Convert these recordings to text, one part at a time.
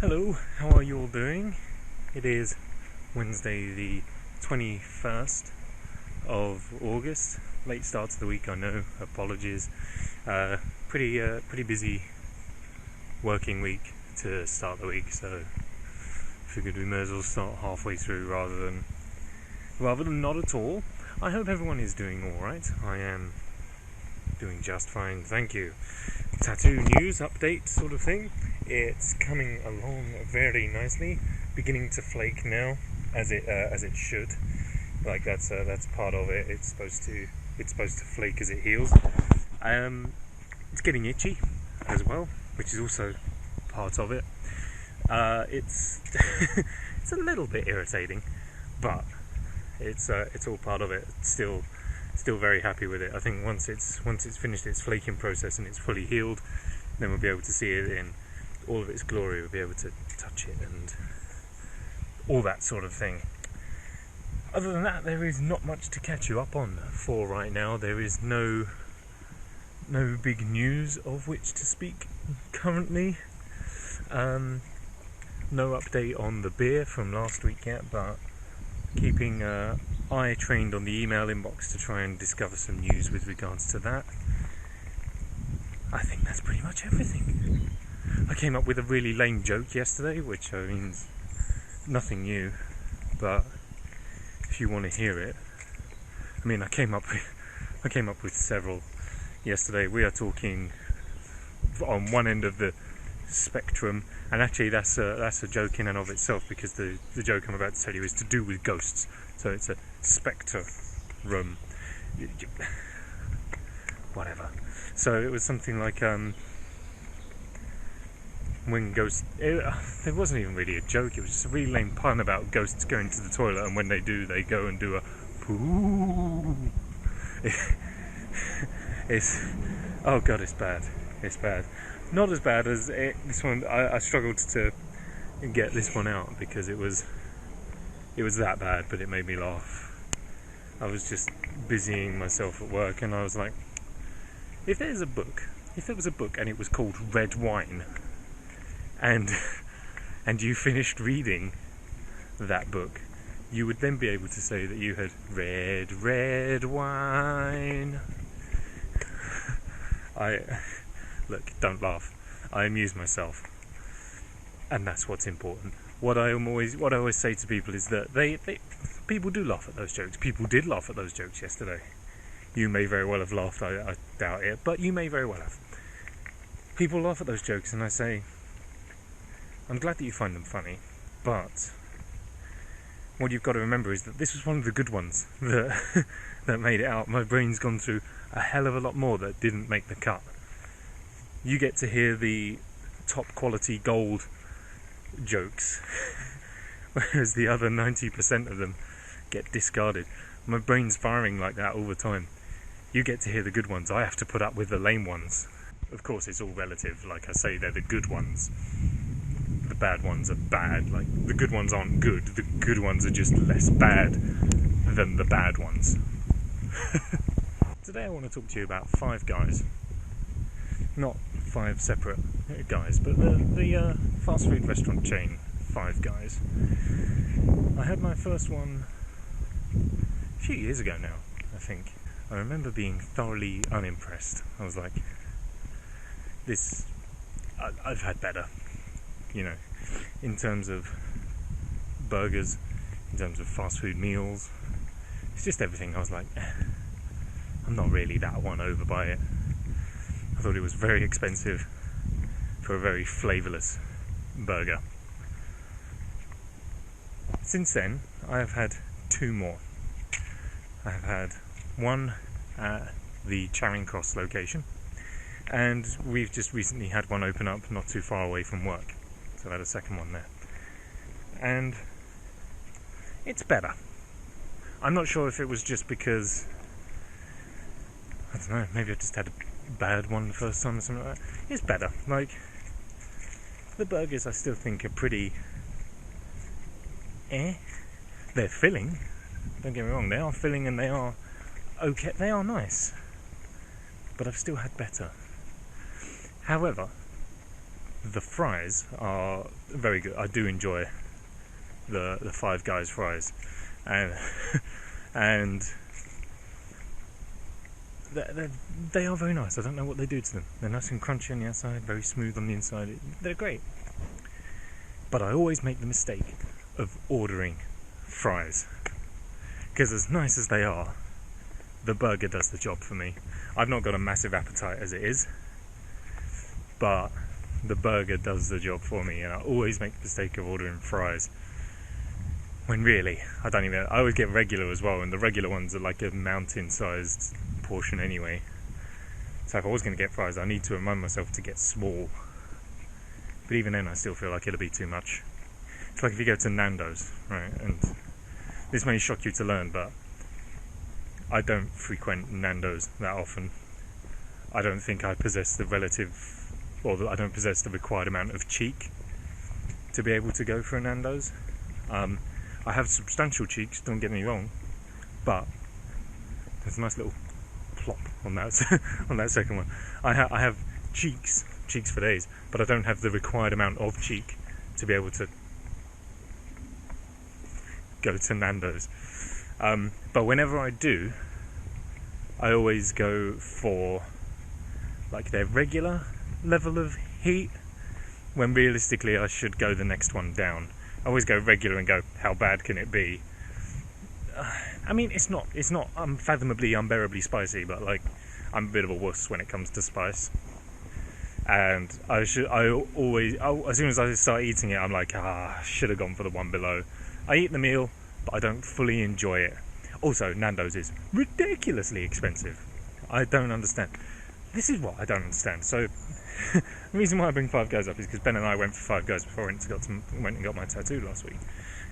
Hello, how are you all doing? It is Wednesday the 21st of August. Late start to the week, I know, apologies. Pretty busy working week to start the week, so figured we may as well start halfway through rather than not at all. I hope everyone is doing alright. I am doing just fine, thank you. Tattoo news update sort of thing. It's coming along very nicely, beginning to flake now, as it should. Like that's part of it. It's supposed to flake as it heals. It's getting itchy as well, which is also part of it. It's it's a little bit irritating, but it's all part of it. Still very happy with it. I think once it's finished its flaking process and it's fully healed, then we'll be able to see it in all of its glory. We'll be able to touch it and all that sort of thing. Other than that, there is not much to catch you up on for right now. There is no big news of which to speak currently. No update on the beer from last week yet, but keeping eye trained on the email inbox to try and discover some news with regards to that. I think that's pretty much everything. I came up with a really lame joke yesterday, which means nothing new, but if you want to hear it, I mean, I came up with several yesterday. We are talking on one end of the spectrum, and actually that's a joke in and of itself, because the joke I'm about to tell you is to do with ghosts. So it's a spectre room, whatever. So it was something like when ghosts. It wasn't even really a joke. It was just a really lame pun about ghosts going to the toilet, and when they do, they go and do a poo. It's oh god, it's bad. It's bad. Not as bad as this one. I struggled to get this one out because it was that bad, but it made me laugh. I was just busying myself at work, and I was like, if there was a book and it was called Red Wine, and you finished reading that book, you would then be able to say that you had read red wine. Look, don't laugh. I amuse myself, and that's what's important. What I always say to people is that people do laugh at those jokes. People did laugh at those jokes yesterday. You may very well have laughed. I doubt it, but you may very well have. People laugh at those jokes, and I say, I'm glad that you find them funny, but what you've got to remember is that this was one of the good ones that made it out. My brain's gone through a hell of a lot more that didn't make the cut. You get to hear the top quality gold jokes, whereas the other 90% of them get discarded. My brain's firing like that all the time. You get to hear the good ones. I have to put up with the lame ones. Of course, it's all relative. Like I say, they're the good ones. The bad ones are bad. Like, the good ones aren't good. The good ones are just less bad than the bad ones. Today I want to talk to you about Five Guys. Not 5 separate guys, but the fast food restaurant chain Five Guys. I had my first one a few years ago now, I think. I remember being thoroughly unimpressed. I was like, I've had better, in terms of burgers, in terms of fast food meals. It's just everything. I was like, I'm not really that won over by it. I thought it was very expensive for a very flavourless burger. Since then, I have had 2 more. I have had one at the Charing Cross location, and we've just recently had one open up not too far away from work. So I had a second one there. And it's better. I'm not sure if it was just because, I don't know, maybe I just had a bad one the first time or something like that. It's better. Like, the burgers I still think are pretty They're filling, don't get me wrong, they are filling and they are okay, they are nice, but I've still had better. However, the fries are very good. I do enjoy the Five Guys fries, and and they are very nice. I don't know what they do to them. They're nice and crunchy on the outside, very smooth on the inside. They're great. But I always make the mistake of ordering fries, because as nice as they are, the burger does the job for me. I've not got a massive appetite as it is, but the burger does the job for me, and I always make the mistake of ordering fries when really I always get regular as well, and the regular ones are like a mountain-sized portion anyway. So if I was going to get fries, I need to remind myself to get small. But even then, I still feel like it'll be too much. It's like if you go to Nando's, right? And this may shock you to learn, but I don't frequent Nando's that often. I don't think I possess the I don't possess the required amount of cheek to be able to go for a Nando's. I have substantial cheeks, don't get me wrong, but there's a nice little plop on that on that second one. I have cheeks for days, but I don't have the required amount of cheek to be able to go to Nando's. But whenever I do, I always go for like their regular level of heat, when realistically I should go the next one down. I always go regular and go, how bad can it be? I mean, it's not unfathomably, unbearably spicy, but like, I'm a bit of a wuss when it comes to spice. And as soon as I start eating it, I'm like, I should have gone for the one below. I eat the meal, but I don't fully enjoy it. Also, Nando's is ridiculously expensive. I don't understand. This is what I don't understand. So, the reason why I bring Five Guys up is because Ben and I went for Five Guys before I went and got my tattoo last week.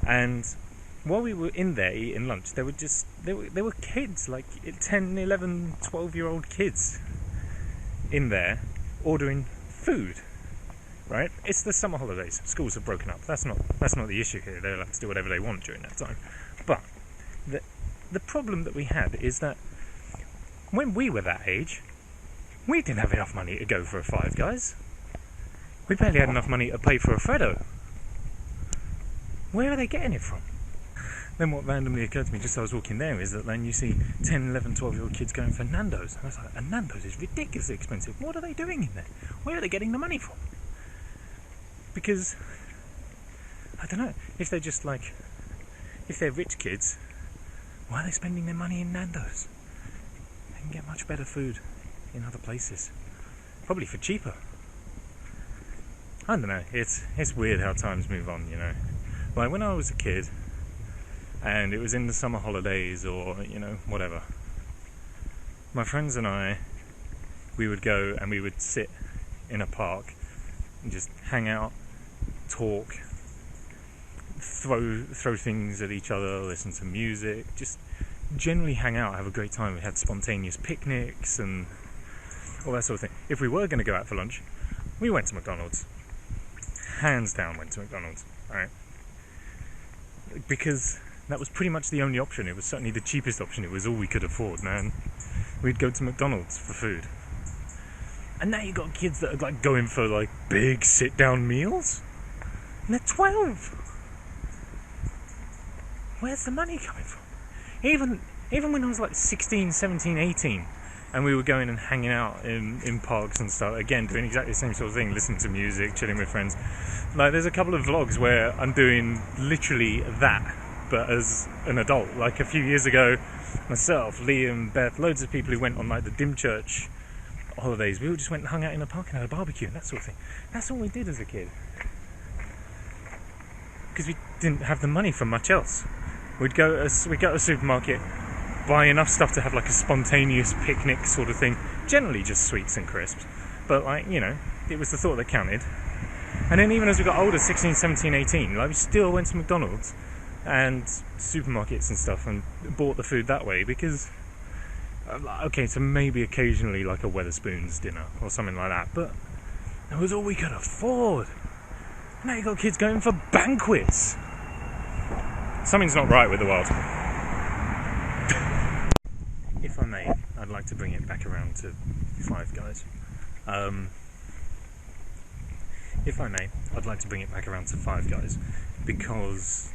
And while we were in there eating lunch, there were kids, like 10, 11, 12-year-old kids in there ordering food. Right? It's the summer holidays. Schools have broken up. That's not the issue here. They're allowed to do whatever they want during that time. But the problem that we had is that when we were that age, we didn't have enough money to go for a Five Guys. We barely had enough money to pay for a Freddo. Where are they getting it from? Then what randomly occurred to me just as I was walking there is that then you see 10, 11, 12-year-old kids going for Nando's. I was like, and Nando's is ridiculously expensive. What are they doing in there? Where are they getting the money from? Because, I don't know, if they're rich kids, why are they spending their money in Nando's? They can get much better food in other places, probably for cheaper. I don't know, it's weird how times move on, you know. Like when I was a kid, and it was in the summer holidays or, you know, whatever, my friends and I, we would go and we would sit in a park and just hang out, talk, throw things at each other, listen to music, just generally hang out, have a great time. We had spontaneous picnics and all that sort of thing. If we were going to go out for lunch, we went to McDonald's. Hands down went to McDonald's, alright? Because that was pretty much the only option. It was certainly the cheapest option. It was all we could afford, man. We'd go to McDonald's for food. And now you got kids that are like going for like big sit-down meals. And they're 12. Where's the money coming from? Even when I was like 16, 17, 18, and we were going and hanging out in parks and stuff, again, doing exactly the same sort of thing, listening to music, chilling with friends. Like, there's a couple of vlogs where I'm doing literally that, but as an adult. Like a few years ago, myself, Liam, Beth, loads of people who went on like the Dim Church holidays, we all just went and hung out in a park and had a barbecue and that sort of thing. That's all we did as a kid. Because we didn't have the money for much else. We'd go to a supermarket, buy enough stuff to have like a spontaneous picnic sort of thing. Generally just sweets and crisps. But like, you know, it was the thought that counted. And then even as we got older, 16, 17, 18, like we still went to McDonald's and supermarkets and stuff and bought the food that way because, okay, so maybe occasionally like a Wetherspoons dinner or something like that, but that was all we could afford. Now you got kids going for banquets. Something's not right with the world. If I may, I'd like to bring it back around to Five Guys. if I may, I'd like to bring it back around to Five Guys, because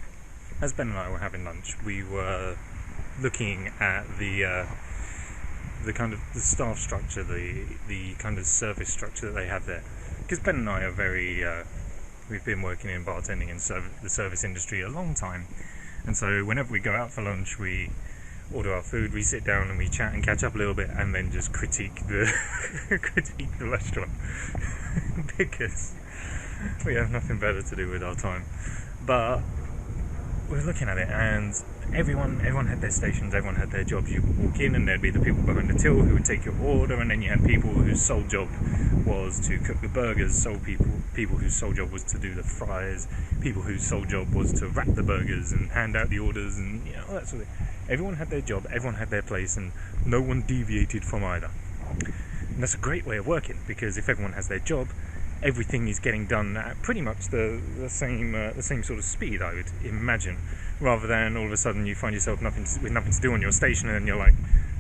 as Ben and I were having lunch, we were looking at the kind of the staff structure, the kind of service structure that they have there. Because Ben and I are very, we've been working in bartending and the service industry a long time, and so whenever we go out for lunch, we order our food, we sit down and we chat and catch up a little bit, and then just critique the critique the restaurant because we have nothing better to do with our time. But we're looking at it, and everyone had their stations, everyone had their jobs. You would walk in and there'd be the people behind the till who would take your order, and then you had people whose sole job was to cook the burgers, people whose sole job was to do the fries, people whose sole job was to wrap the burgers and hand out the orders, and all that sort of thing. Everyone had their job, everyone had their place, and no one deviated from either. And that's a great way of working, because if everyone has their job, everything is getting done at pretty much the same sort of speed, I would imagine, rather than all of a sudden you find yourself with nothing to do on your station, and you're like,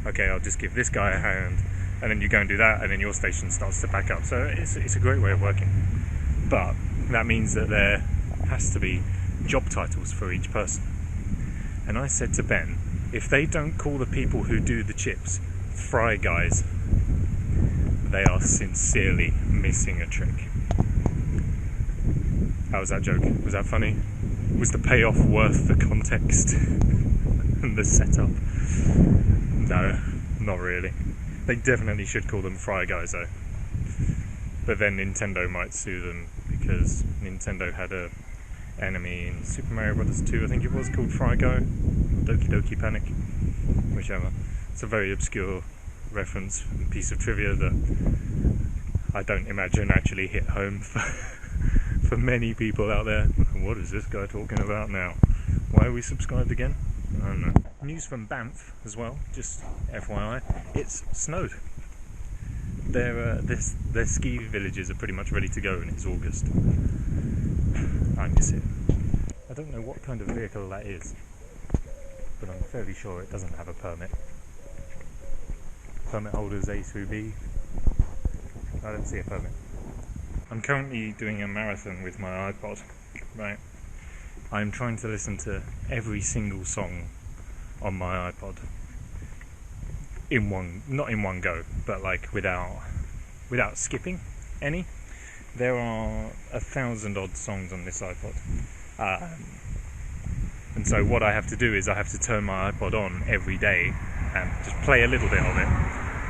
okay, I'll just give this guy a hand, and then you go and do that, and then your station starts to back up. So it's a great way of working. But that means that there has to be job titles for each person. And I said to Ben, if they don't call the people who do the chips fry guys, they are sincerely missing a trick. How was that joke? Was that funny? Was the payoff worth the context and the setup? No, not really. They definitely should call them fry guys though. But then Nintendo might sue them, because Nintendo had a enemy in Super Mario Bros. 2, I think it was, called Fry Guy, Doki Doki Panic, whichever. It's a very obscure reference, piece of trivia that I don't imagine actually hit home for many people out there. What is this guy talking about now? Why are we subscribed again? I don't know. News from Banff as well, just FYI, it's snowed. Their ski villages are pretty much ready to go, and it's August. I miss it. I don't know what kind of vehicle that is, but I'm fairly sure it doesn't have a permit. Permit holders A through B. I don't see a permit. I'm currently doing a marathon with my iPod, right? I'm trying to listen to every single song on my iPod not in one go, but like without skipping any. There are 1,000 odd songs on this iPod, and so what I have to do is I have to turn my iPod on every day and just play a little bit of it,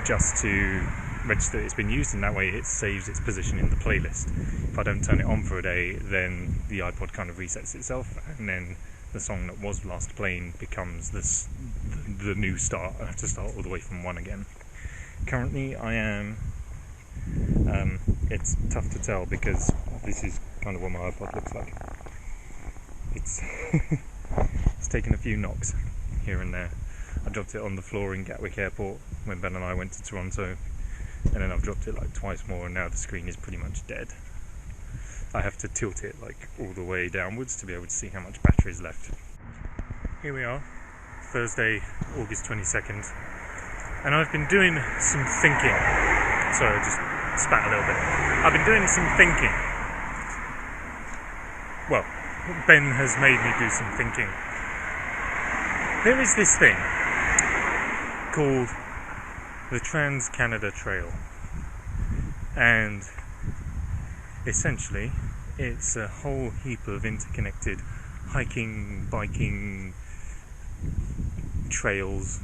just to register that it's been used, and that way it saves its position in the playlist. If I don't turn it on for a day, then the iPod kind of resets itself, and then the song that was last playing becomes the new start. I have to start all the way from one again. Currently I am, it's tough to tell because this is kind of what my iPod looks like. It's it's taken a few knocks here and there. I dropped it on the floor in Gatwick Airport when Ben and I went to Toronto, and then I've dropped it like twice more, and now the screen is pretty much dead. I have to tilt it like all the way downwards to be able to see how much battery is left. Here we are, Thursday, August 22nd, and I've been doing some thinking. Sorry, I just spat a little bit. I've been doing some thinking. Well, Ben has made me do some thinking. There is this thing called the Trans-Canada Trail, and essentially it's a whole heap of interconnected hiking, biking trails,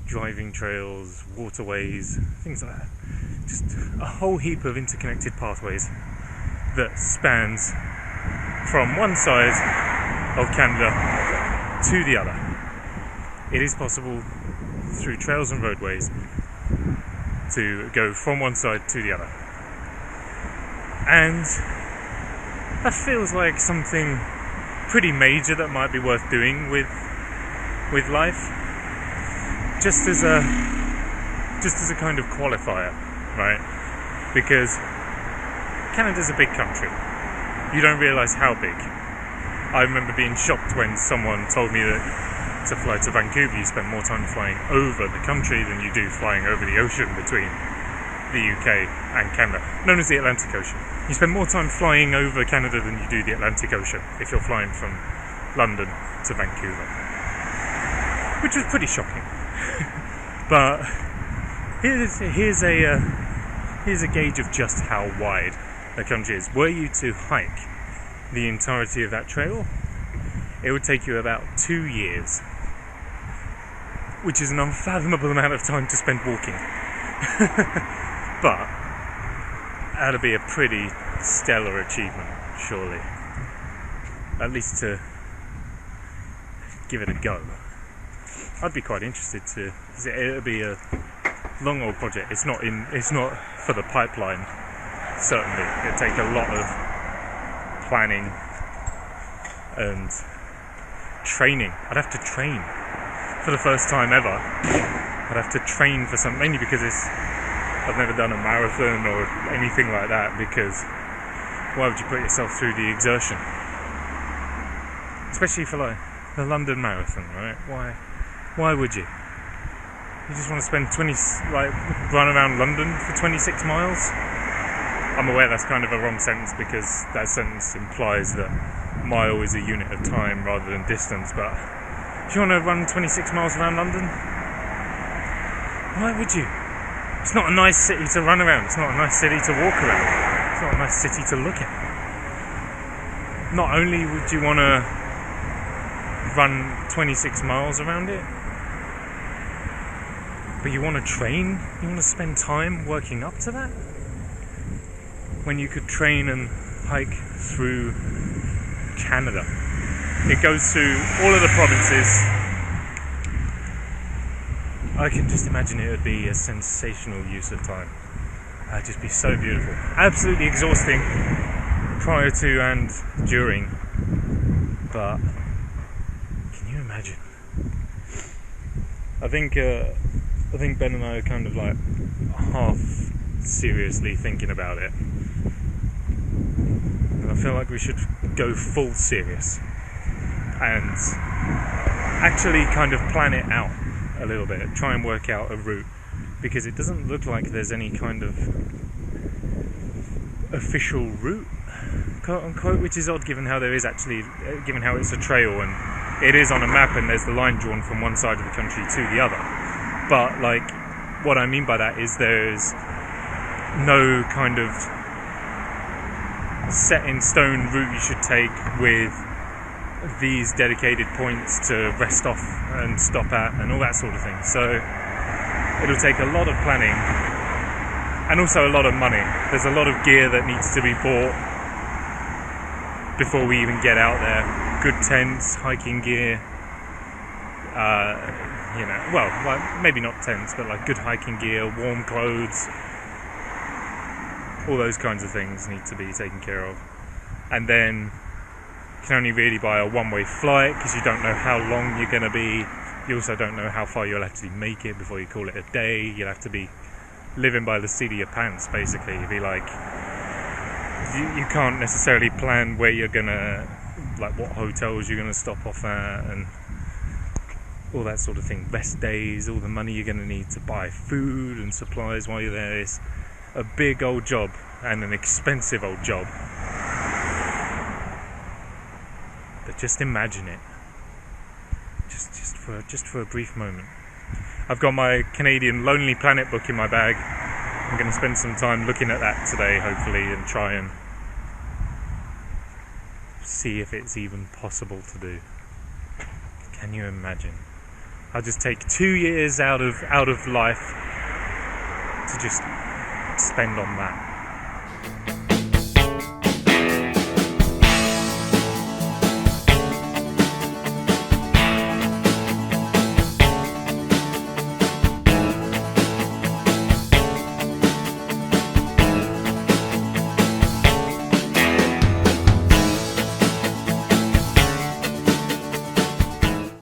driving trails, waterways, things like that. Just a whole heap of interconnected pathways that spans from one side of Canada to the other. It is possible through trails and roadways to go from one side to the other. And that feels like something pretty major that might be worth doing with life, just as a kind of qualifier, right? Because Canada's a big country. You don't realise how big. I remember being shocked when someone told me that to fly to Vancouver you spend more time flying over the country than you do flying over the ocean between the UK and Canada, known as the Atlantic Ocean. You spend more time flying over Canada than you do the Atlantic Ocean if you're flying from London to Vancouver, which was pretty shocking. But here's a gauge of just how wide the country is. Were you to hike the entirety of that trail, it would take you about 2 years, which is an unfathomable amount of time to spend walking. But that'd be a pretty stellar achievement, surely. At least to give it a go. I'd be quite interested to. It'll be a long old project. It's not for the pipeline. Certainly, it'd take a lot of planning and training. I'd have to train for the first time ever. I'd have to train for something, mainly because I've never done a marathon or anything like that. Because why would you put yourself through the exertion, especially for like the London Marathon, right? Why would you? You just want to spend run around London for 26 miles? I'm aware that's kind of a wrong sentence, because that sentence implies that mile is a unit of time rather than distance, but if you want to run 26 miles around London, why would you? It's not a nice city to run around, it's not a nice city to walk around, it's not a nice city to look at. Not only would you want to run 26 miles around it, but you want to train, you want to spend time working up to that, when you could train and hike through Canada. It goes through all of the provinces. I can just imagine it would be a sensational use of time. It'd just be so beautiful. Absolutely exhausting prior to and during, but can you imagine? I think Ben and I are kind of like half seriously thinking about it. And I feel like we should go full serious and actually kind of plan it out a little bit, try and work out a route, because it doesn't look like there's any kind of official route, quote unquote, which is odd given how it's a trail and it is on a map and there's the line drawn from one side of the country to the other. But like, what I mean by that is there's no kind of set in stone route you should take with these dedicated points to rest off and stop at and all that sort of thing. So it'll take a lot of planning and also a lot of money. There's a lot of gear that needs to be bought before we even get out there. Good tents, hiking gear, maybe not tents, but like good hiking gear, warm clothes, all those kinds of things need to be taken care of. And then you can only really buy a one-way flight because you don't know how long you're going to be. You also don't know how far you'll actually make it before you call it a day. You'll have to be living by the seat of your pants, basically. You'll be like, you can't necessarily plan where you're going to, like what hotels you're going to stop off at and all that sort of thing. Rest days, all the money you're going to need to buy food and supplies while you're there. It's a big old job and an expensive old job. But just imagine it. Just for a brief moment. I've got my Canadian Lonely Planet book in my bag. I'm going to spend some time looking at that today, hopefully, and try and see if it's even possible to do. Can you imagine? I'll just take 2 years out of life to just spend on that.